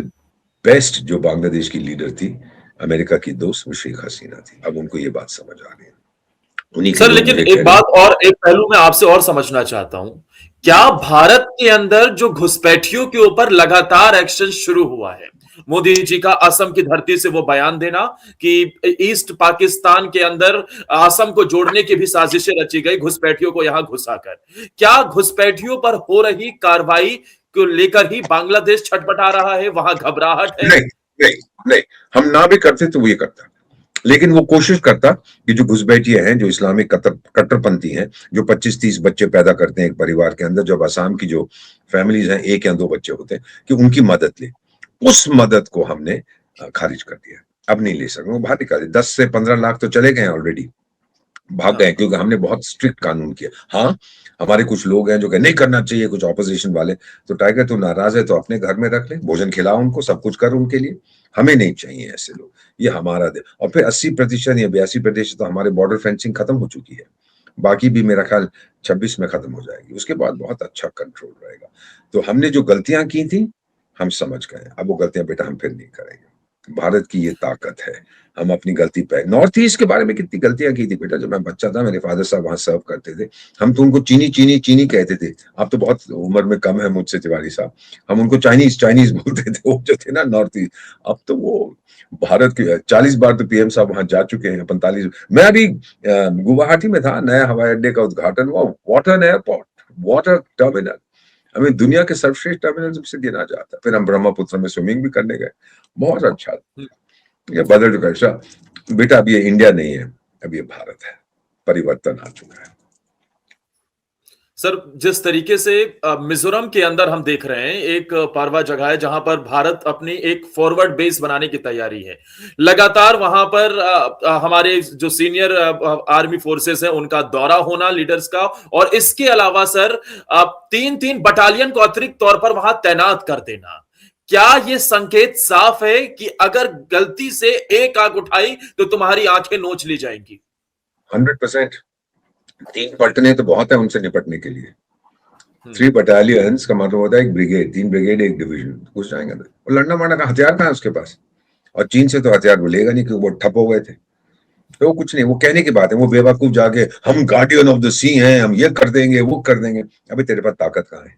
बेस्ट जो बांग्लादेश की लीडर थी, अमेरिका की दोस्त, वो शेख हसीना थी। अब उनको ये बात समझ आ रही है, उन्हीं के सर लोग लेकिन मुझे एक कह रहे बात और, एक पहलू मैं आपसे और समझना चाहता हूं। क्या भारत के अंदर जो घुसपैठियों के ऊपर लगातार एक्शन शुरू हुआ है, मोदी जी का असम की धरती से वो बयान देना कि ईस्ट पाकिस्तान के अंदर असम को जोड़ने की भी साजिशें रची गई घुसपैठियों को यहां घुसाकर, क्या घुसपैठियों पर हो रही कार्रवाई को लेकर ही बांग्लादेश छटपटा रहा है, वहां घबराहट है? नहीं नहीं नहीं, हम ना भी करते तो वो ये करता, लेकिन वो कोशिश करता कि जो घुसपैठिए हैं, जो इस्लामिक कट्टरपंथी हैं, जो 25-30 बच्चे पैदा करते हैं एक परिवार के अंदर, जब असम की जो फैमिलीज हैं 1 या 2 बच्चे होते हैं, कि उनकी मदद ले। उस मदद को हमने खारिज कर दिया, अब नहीं ले सकते। वो बाहर निकाले, 10 से 15 लाख तो चले गए ऑलरेडी, भाग गए, हाँ। क्योंकि हमने बहुत स्ट्रिक्ट कानून किया। हाँ, हमारे कुछ लोग हैं जो कह नहीं करना चाहिए, कुछ ऑपोजिशन वाले, तो टाइगर तू नाराज है तो अपने घर में रख ले, भोजन खिलाओ उनको, सब कुछ कर उनके लिए। हमें नहीं चाहिए ऐसे लोग, ये हमारा दे। और फिर 80% या 82% तो हमारे बॉर्डर फेंसिंग खत्म हो चुकी है, बाकी भी मेरा ख्याल 26 में खत्म हो जाएगी, उसके बाद बहुत अच्छा कंट्रोल रहेगा। तो हमने जो गलतियां की थी हम समझ गए, अब वो गलतियां बेटा हम फिर नहीं करेंगे। भारत की ये ताकत है, हम अपनी गलती पे, नॉर्थ ईस्ट के बारे में कितनी गलतियां की थी बेटा। जब मैं बच्चा था, मेरे फादर साहब वहां सर्व करते थे, हम तो उनको चीनी चीनी चीनी कहते थे। आप तो बहुत उम्र में कम है मुझसे तिवारी साहब, हम उनको चाइनीज चाइनीज बोलते थे, वो जो थे ना नॉर्थ ईस्ट। अब तो वो भारत के 40 बार तो पीएम साहब वहां जा चुके हैं, 45। मैं अभी गुवाहाटी में था, नया हवाई अड्डे का उद्घाटन हुआ, what an airport, water terminal, हमें दुनिया के सर्वश्रेष्ठ टर्मिनल से गिना जाता है। फिर हम ब्रह्मपुत्र में स्विमिंग भी करने गए, बहुत अच्छा। ये बदल चुका है बेटा, अब ये इंडिया नहीं है, अब ये भारत है, परिवर्तन आ चुका है। सर, जिस तरीके से मिजोरम के अंदर हम देख रहे हैं, एक पारवा जगह है जहां पर भारत अपनी एक फॉरवर्ड बेस बनाने की तैयारी है। लगातार वहां पर हमारे जो सीनियर आर्मी फोर्सेस है उनका दौरा होना लीडर्स का, और इसके अलावा सर 3-3 बटालियन को अतिरिक्त तौर पर वहां तैनात कर देना। क्या ये संकेत साफ है कि अगर गलती से एक आग उठाई तो तुम्हारी आंखें नोच ली जाएंगी? 100%। 3 पलटने तो बहुत है उनसे निपटने के लिए। 3 बटालियंस का मतलब होता है एक ब्रिगेड, 3 ब्रिगेड एक डिवीजन, घुस जाएंगे अंदर। और लड़ना मारना का हथियार कहाँ है उसके पास? और चीन से तो हथियार मिलेगा नहीं क्योंकि वो ठप हो गए थे। तो वो कुछ नहीं, वो कहने की बात है। वो बेवकूफ जाके हम गार्डियन ऑफ द सी हैं, हम ये कर देंगे वो कर देंगे। अभी तेरे पास ताकत कहाँ है?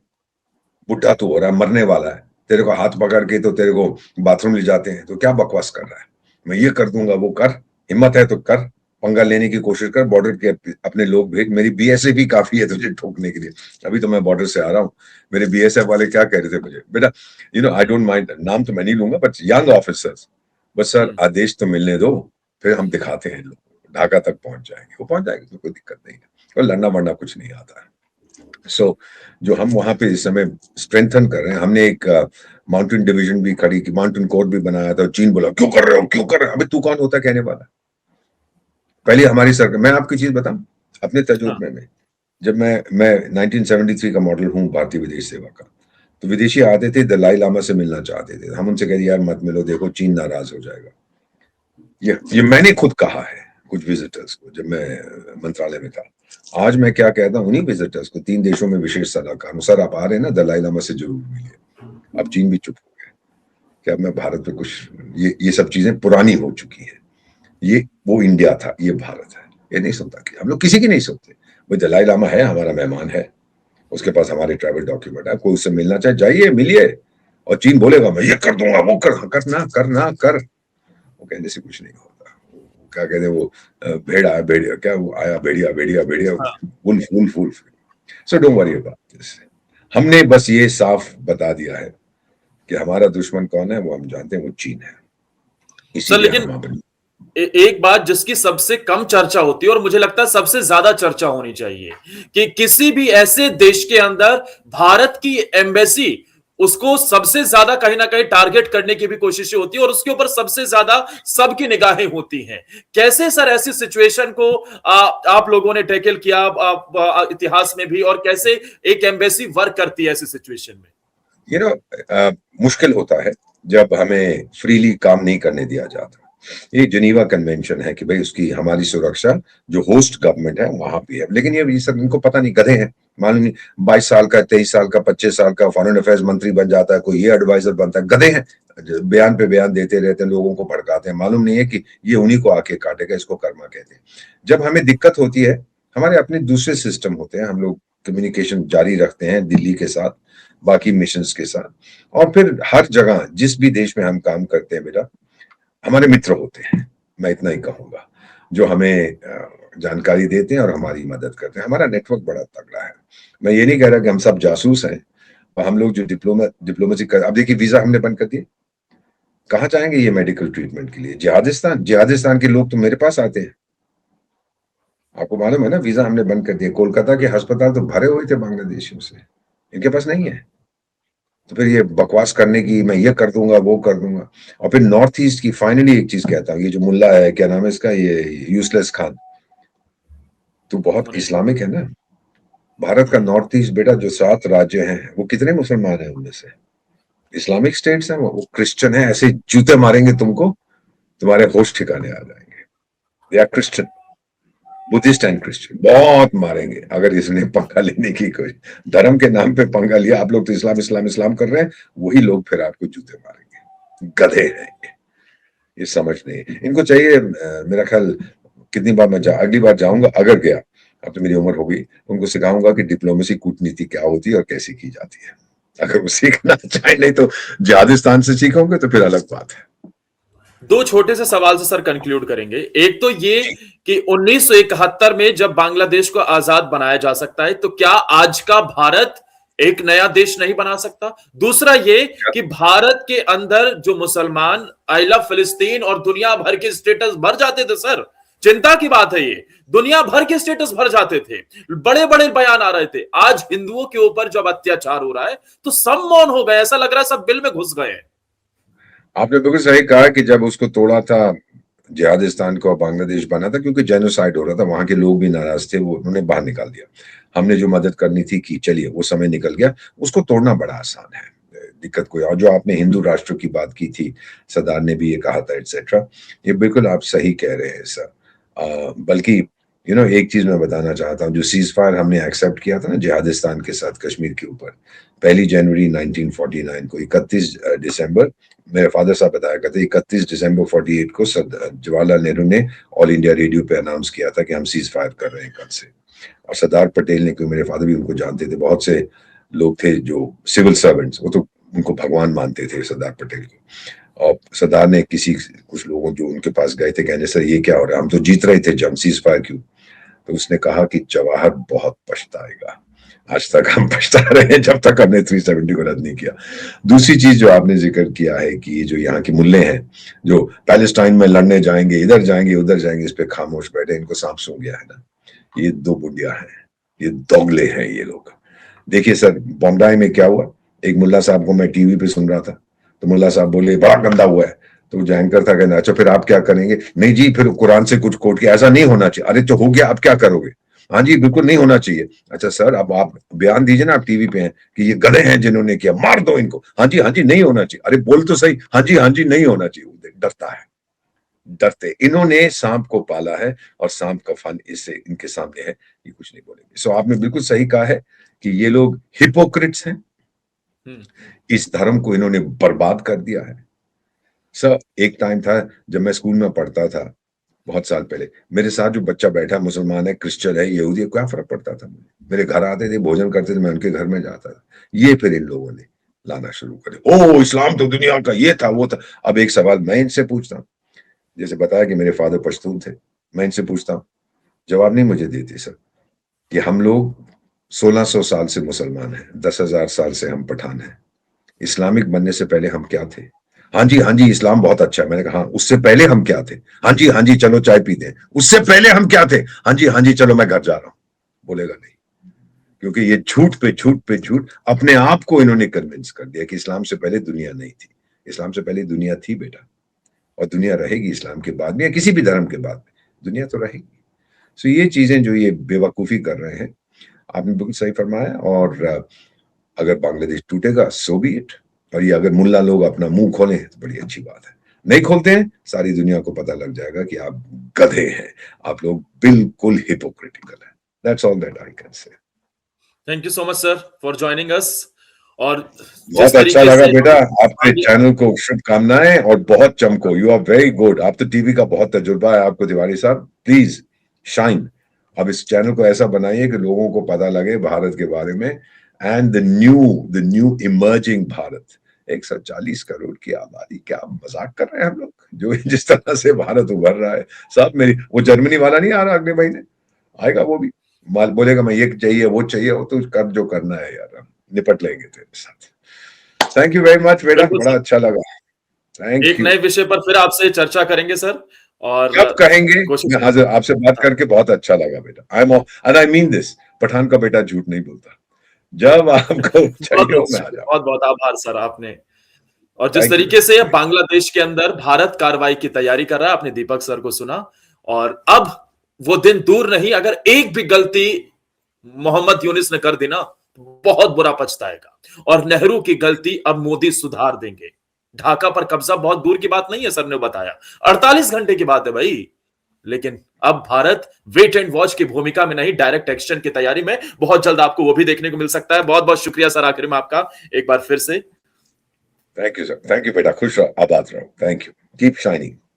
बुढ़ा तो हो रहा है, मरने वाला है, तेरे को हाथ पकड़ के तो तेरे को बाथरूम ले जाते हैं, तो क्या बकवास कर रहा है? मैं ये कर दूंगा, वो कर, हिम्मत है तो कर, पंगा लेने की कोशिश कर, बॉर्डर के अपने लोग भेज, मेरी बीएसएफ भी काफी है तुझे ठोकने के लिए। अभी तो मैं बॉर्डर से आ रहा हूँ, मेरे बीएसएफ वाले क्या कह रहे थे मुझे, बेटा आई डोंट माइंड, नाम तो मैं नहीं लूंगा, बट यंग ऑफिसर्स, बस सर आदेश तो मिलने दो, फिर हम दिखाते हैं, लोग ढाका तक पहुंच जाएंगे। वो पहुंच जाएंगे तो कोई दिक्कत नहीं है, और लड़ना मरना कुछ नहीं आता है। सो जो हम वहां पे इस समय स्ट्रेंथन कर रहे हैं, हमने एक माउंटेन डिवीजन भी खड़ी की, माउंटेन कोर भी बनाया था। चीन बोला क्यों कर रहे हो, क्यों कर रहे हो? अबे तू कौन होता है कहने वाला? पहले हमारी सरकार, मैं आपकी चीज बताऊं अपने तजुर्बे में, जब मैं 1973 का मॉडल हूं भारतीय विदेश सेवा का, तो विदेशी आते थे, दलाई लामा से मिलना चाहते थे, हम उनसे कह दिया यार मत मिलो, देखो चीन नाराज हो जाएगा। ये मैंने खुद कहा है कुछ विजिटर्स को जब मैं मंत्रालय में था। आज मैं क्या कहता हूँ उन्हीं विजिटर्स को, 3 देशों में विशेष सलाहकार, सर आप आ रहे हैं ना, दलाई लामा से जरूर मिलिए। अब चीन भी चुप हो गया कि अब मैं भारत पे कुछ, ये सब चीजें पुरानी हो चुकी है। ये वो इंडिया था, ये भारत है, ये नहीं सुनता कि हम लोग किसी की नहीं सुनते। वो दलाई लामा है, हमारा मेहमान है, उसके पास हमारे ट्रैवल डॉक्यूमेंट है, कोई उससे मिलना चाहे जाइए मिलिए। और चीन बोलेगा मैं ये कर दूंगा, वो कर, वो कहने से कुछ नहीं होता। क्या कहते वो भेड़ आया भेड़िया, क्या वो आया भेड़िया wolf. So don't worry about this. हमने बस ये साफ बता दिया है कि हमारा दुश्मन कौन है, वो हम जानते हैं, वो चीन है। इसीलिए लेकिन एक बात जिसकी सबसे कम चर्चा होती है और मुझे लगता है सबसे ज्यादा चर्चा होनी चाहिए, कि किसी भी ऐसे देश के अंदर भारत की एम्बेसी, उसको सबसे ज्यादा कहीं ना कहीं टारगेट करने की भी कोशिशें होती है और उसके ऊपर सबसे ज्यादा सबकी निगाहें होती हैं। कैसे सर ऐसी सिचुएशन को आप लोगों ने टैकल किया इतिहास में भी, और कैसे एक एम्बेसी वर्क करती है ऐसी सिचुएशन में? मुश्किल होता है जब हमें फ्रीली काम नहीं करने दिया जाता। ये जिनीवा कन्वेंशन है कि भाई उसकी हमारी सुरक्षा जो होस्ट गवर्नमेंट है वहां भी है, लेकिन ये सब इनको पता नहीं, गधे हैं। मालूम नहीं 22 साल का, 23 साल का, 25 साल का फॉरेन अफेयर्स मंत्री बन जाता है, कोई ये एडवाइजर बनता है, गधे हैं, बयान पे बयान देते रहते हैं, लोगों को भड़काते हैं। मालूम नहीं है कि ये उन्हीं को आके काटेगा, इसको कर्मा कहते हैं। जब हमें दिक्कत होती है, हमारे अपने दूसरे सिस्टम होते हैं, हम लोग कम्युनिकेशन जारी रखते हैं दिल्ली के साथ, बाकी मिशंस के साथ, और फिर हर जगह जिस भी देश में हम काम करते हैं बेटा, हमारे मित्र होते हैं, मैं इतना ही कहूंगा, जो हमें जानकारी देते हैं और हमारी मदद करते हैं। हमारा नेटवर्क बड़ा तगड़ा है। मैं ये नहीं कह रहा कि हम सब जासूस हैं, और हम लोग जो डिप्लोमेसी कर, अब देखिए वीजा हमने बंद कर दिए, कहाँ जाएंगे ये मेडिकल ट्रीटमेंट के लिए? जिहादिस्तान के लोग तो मेरे पास आते हैं, आपको मालूम है ना, वीजा हमने बंद कर दिया। कोलकाता के अस्पताल तो भरे हुए थे बांग्लादेशियों से, इनके पास नहीं है। तो फिर ये बकवास करने की मैं ये कर दूंगा वो कर दूंगा। और फिर नॉर्थ ईस्ट की फाइनली एक चीज कहता हूँ, ये जो मुल्ला है, क्या नाम है इसका, ये यूजलेस खान, तो बहुत इस्लामिक है ना। भारत का नॉर्थ ईस्ट बेटा जो 7 राज्य हैं, वो कितने मुसलमान हैं? उनमें से इस्लामिक स्टेट्स हैं, वो क्रिश्चियन है। ऐसे जूते मारेंगे तुमको, तुम्हारे होश ठिकाने आ जाएंगे। They are Christian, Buddhist and Christian, बहुत मारेंगे अगर इसने पंगा लेने की कोई धर्म के नाम पे पंगा लिया। आप लोग तो इस्लाम कर रहे हैं, वही लोग फिर आपको जूते मारेंगे। गधे हैं ये समझ नहीं इनको चाहिए। मेरा ख्याल कितनी बार मैं अगली बार जाऊंगा, अगर गया, अब तो मेरी उम्र हो गई, उनको सिखाऊंगा कि डिप्लोमेसी कूटनीति क्या होती है और कैसी की जाती है। अगर वो सीखना चाहे, नहीं तो जिहादिस्तान से सीखोगे तो फिर अलग बात है। दो छोटे से सवाल से सर कंक्लूड करेंगे। एक तो ये जी। कि 1971 में जब बांग्लादेश को आजाद बनाया जा सकता है, तो क्या आज का भारत एक नया देश नहीं बना सकता? दूसरा ये कि भारत के अंदर जो मुसलमान आई लव फिलिस्तीन और दुनिया भर के स्टेटस भर जाते थे सर, चिंता की बात है ये, दुनिया भर के स्टेटस भर जाते थे, बड़े बड़े बयान आ रहे थे। आज हिंदुओं के ऊपर जब अत्याचार हो रहा है तो सब मौन हो गए, ऐसा लग रहा है सब बिल में घुस गए हैं। आपने बिल्कुल सही कहा कि जब उसको तोड़ा था जिहादिस्तान को, बांग्लादेश बना था, क्योंकि जेनोसाइड हो रहा था, वहां के लोग भी नाराज थे, वो उन्होंने बाहर निकाल दिया। हमने जो मदद करनी थी की, चलिए वो समय निकल गया, उसको तोड़ना बड़ा आसान है, दिक्कत कोई। और जो आपने हिंदू राष्ट्र की बात की थी, सरदार ने भी ये कहा था एटसेट्रा, ये बिल्कुल आप सही कह रहे हैं सर। बल्कि एक चीज मैं बताना चाहता हूँ, जो सीज फायर हमने एक्सेप्ट किया था ना जिहादिस्तान के साथ कश्मीर के ऊपर, 1 जनवरी 1949 को, 31 दिसंबर, मेरे फादर साहब बताया करते, 31 दिसंबर 48 को जवाहरलाल नेहरू ने ऑल इंडिया रेडियो पे अनाउंस किया था कि हम सीज फायर कर रहे हैं कल से। और सरदार पटेल ने, क्योंकि मेरे फादर भी उनको जानते थे, बहुत से लोग थे जो सिविल सर्वेंट्स, वो तो उनको भगवान मानते थे सरदार पटेल को। और सरदार ने कुछ लोगों जो उनके पास गए थे, कहने सर ये क्या हो रहा है, हम तो जीत रहे थे जंग, सीज फायर क्यों? तो उसने कहा कि जवाहर बहुत पछताएगा। आज तक हम पछता रहे हैं जब तक हमने 370 को रद्द नहीं किया। दूसरी चीज जो आपने जिक्र किया है कि ये जो यहाँ के मुल्ले हैं जो पैलेस्टाइन में लड़ने जाएंगे, इधर जाएंगे उधर जाएंगे, इस पे खामोश बैठे, इनको सांप सूंघ गया है ना, ये दो बुंडिया हैं, ये दोगले हैं ये लोग। देखिए सर, बॉम्बे में क्या हुआ, एक मुल्ला साहब को मैं टीवी पे सुन रहा था, तो मुल्ला साहब बोले बड़ा गंदा हुआ है, तो जो एंकर था कहना अच्छा फिर आप क्या करेंगे? नहीं जी, फिर कुरान से कुछ कोट के, ऐसा नहीं होना चाहिए। अरे तो हो गया, आप क्या करोगे? हाँ जी, बिल्कुल नहीं होना चाहिए। अच्छा सर, अब आप बयान दीजिए ना, आप टीवी पे हैं कि ये गधे हैं जिन्होंने किया, मार दो इनको। हाँ जी नहीं होना चाहिए। अरे बोल तो सही, हाँ जी नहीं होना चाहिए। डरता है, डरते, इन्होंने सांप को पाला है और सांप का फन इससे इनके सामने है, ये कुछ नहीं बोलेंगे। सो आपने बिल्कुल सही कहा है कि ये लोग हिपोक्रिट्स हैं, इस धर्म को इन्होंने बर्बाद कर दिया है। सर एक टाइम था जब मैं स्कूल में पढ़ता था, बहुत साल पहले, मेरे साथ जो बच्चा बैठा, मुसलमान है, क्रिश्चियन है, यहूदी है, क्या फर्क पड़ता था मुझे? मेरे घर आते थे, भोजन करते थे, मैं उनके घर में जाता था। ये फिर इन लोगों ने लाना शुरू करे, ओ इस्लाम तो दुनिया का ये था वो था। अब एक सवाल मैं इनसे पूछता हूँ, जैसे बताया कि मेरे फादर पश्तून थे, मैं इनसे पूछता हूँ, जवाब नहीं मुझे देते सर, कि हम लोग 1600 साल से मुसलमान हैं, 10,000 साल से हम पठान हैं, इस्लामिक बनने से पहले हम क्या थे? हाँ जी इस्लाम बहुत अच्छा है। मैंने कहा हाँ, उससे पहले हम क्या थे? हाँ जी चलो चाय पीते हैं। उससे पहले हम क्या थे? हाँ जी चलो मैं घर जा रहा हूं। बोलेगा नहीं, क्योंकि ये झूठ पे झूठ पे झूठ, अपने आप को इन्होंने कन्विंस कर दिया कि इस्लाम से पहले दुनिया नहीं थी। इस्लाम से पहले दुनिया थी बेटा, और दुनिया रहेगी इस्लाम के बाद में, या किसी भी धर्म के बाद में दुनिया तो रहेगी। सो ये चीजें जो ये बेवकूफी कर रहे हैं, आपने बिल्कुल सही फरमाया। और अगर बांग्लादेश टूटेगा सो बी इट, और ये अगर मुल्ला लोग अपना मुंह खोलें तो बड़ी अच्छी बात है। नहीं खोलते हैं, सारी दुनिया को पता लग जाएगा कि आप गधे हैं, आप लोग बिल्कुल हिपोक्रिटिकल है। That's all that I can say. Thank you so much sir for joining us. और जिस बहुत अच्छा तरीके लगा से बेटा, हम आपके आगे, चैनल को शुभकामनाएं और बहुत चमको। यू आर वेरी गुड, आप तो टीवी का बहुत तजुर्बा है आपको तिवारी साहब, प्लीज शाइन। अब इस चैनल को ऐसा बनाइए कि लोगों को पता लगे भारत के बारे में, and the new emerging Bharat. 140 crore की आबादी, क्या मजाक कर रहे हैं हम लोग? जो जिस तरह से भारत उभर रहा है साहब, मेरी वो जर्मनी वाला नहीं आ रहा अगले महीने, आएगा वो भी, माल बोलेगा मैं ये चाहिए वो चाहिए, वो तो कर जो करना है यार, हम निपट लेंगे तेरे साथ। थैंक यू वेरी मच बेटा, बिल्कुल बड़ा सर, अच्छा लगा। थैंक एक यू। नए विषय पर फिर आपसे चर्चा करेंगे सर। और जब कहेंगे, कोशिश मैं करेंगे। हाजिर, आपसे बात करके बहुत अच्छा लगा बेटा। आई मीन दिस, पठान का बेटा झूठ नहीं बोलता। जब आपको बहुत चाहिए हो बहुत मैं आ शुक्रिया, जाऊँ। बहुत बहुत आभार सर आपने। और जिस थैंक यू तरीके से बेटा। बांग्लादेश के अंदर भारत कार्रवाई की तैयारी कर रहा है, आपने दीपक सर को सुना। और अब वो दिन दूर नहीं, अगर एक भी गलती मोहम्मद यूनिस ने कर दी ना, तो बहुत बुरा पछताएगा। और नेहरू की गलती अब मोदी सुधार देंगे। ढाका पर कब्जा बहुत दूर की बात नहीं है, सर ने बताया 48 घंटे की बात है भाई। लेकिन अब भारत वेट एंड वॉच की भूमिका में नहीं, डायरेक्ट एक्शन की तैयारी में। बहुत जल्द आपको वो भी देखने को मिल सकता है। बहुत बहुत शुक्रिया सर आखिर में आपका एक बार फिर से। Thank you sir, thank you बेटा, खुश रहो, आबाद रहो। Thank you, keep shining.